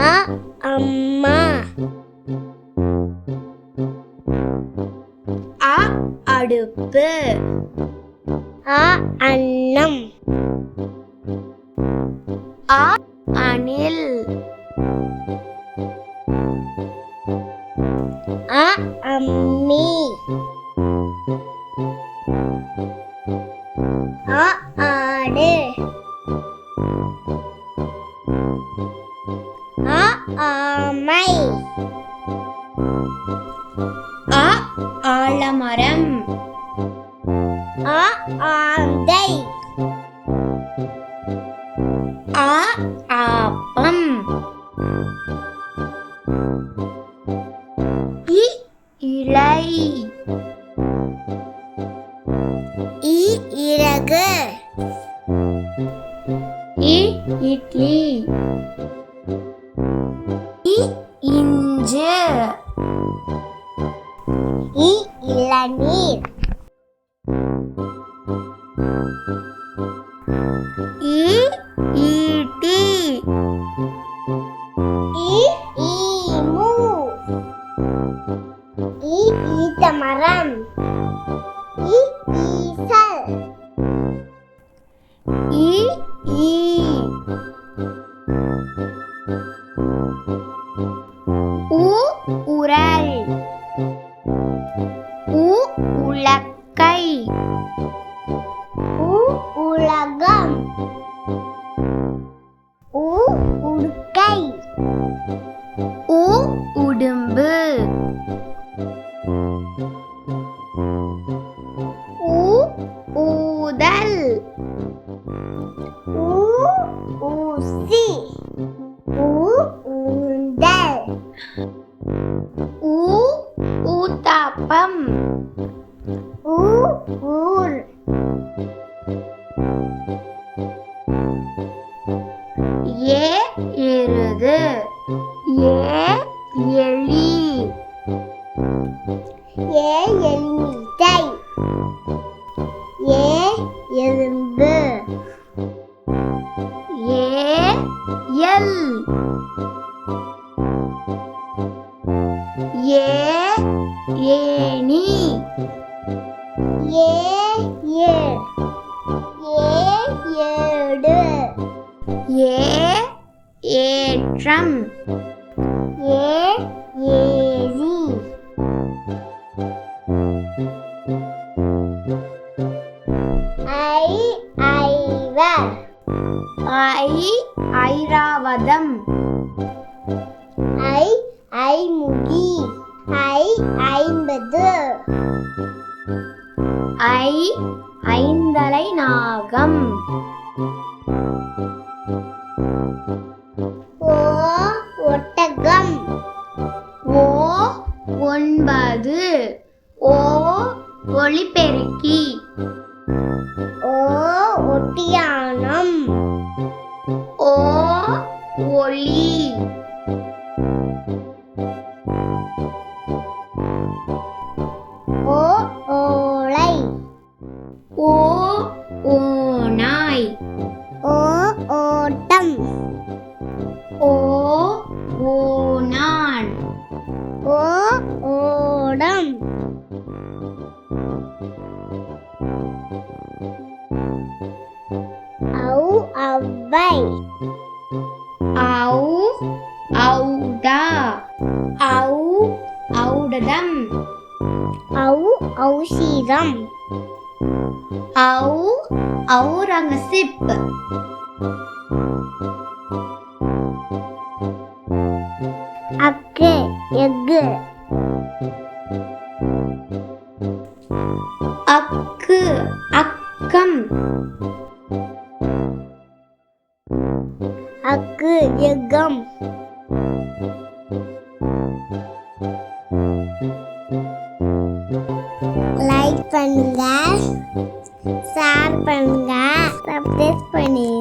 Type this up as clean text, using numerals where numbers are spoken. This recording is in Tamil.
அ அம்மா. அ அடுப்பு. அ அன்னம். அ அணில். அ அம்மி. அ ஆடு. அ ஆமை. அ ஆலமரம். அ ஆந்தை. அ ஆப்பம். இ இலை. இ இறகு. இ இட்லி. இ இஞ்சு. இ இளநீர். இ ஈட்டி. இ ஈமு. இ ஈத்தமரம். இ ஈசல். இ ஈ. உ உரல். உ உலக்கை. உ உலகம். உ உடுக்கை. உ உடும்பு. உ ஊதல். ஊ ஊசி. ஊ ஊந்தல். ஊ ஊத்தாப்பம். ஊ ஊர். ஏ எருது. ஏ எலி. ஏ எலுமிச்சை. ஏ எறும்பு. A L. ஏ ஏணி. ஏ ஏர். ஏ ஏடு. ஏ ஏற்றம். ஏ ஏரி. ஐ ஐவர். ஐ ஐராவதம். ஐ ஐமுகி. ஐ ஐம்பது. ஐ ஐந்தலை நாகம். ஓ ஒட்டகம். ஓ ஒன்பது. ஓ ஒலிபெருக்கி. ஓ ஒட்டியானம். ஓ ஒளி. ஓ ஓலை. ஓ ஓநாய். ஓ ஓட்டம். ஓ ஓநான். ஓ ஓடம். ஔ ஔவை. ஔ ஔடா. ஔ ஔடதம். ஔ ஔஷீதம். ஔ ஔரங்கசீப். அக்கு எக்கு. அக்கு அக்கம். அக்கு எக்கம். லைக் பண்ணுங்க, ஷேர் பண்ணுங்க, சப்ஸ்கிரைப் பண்ணுங்க.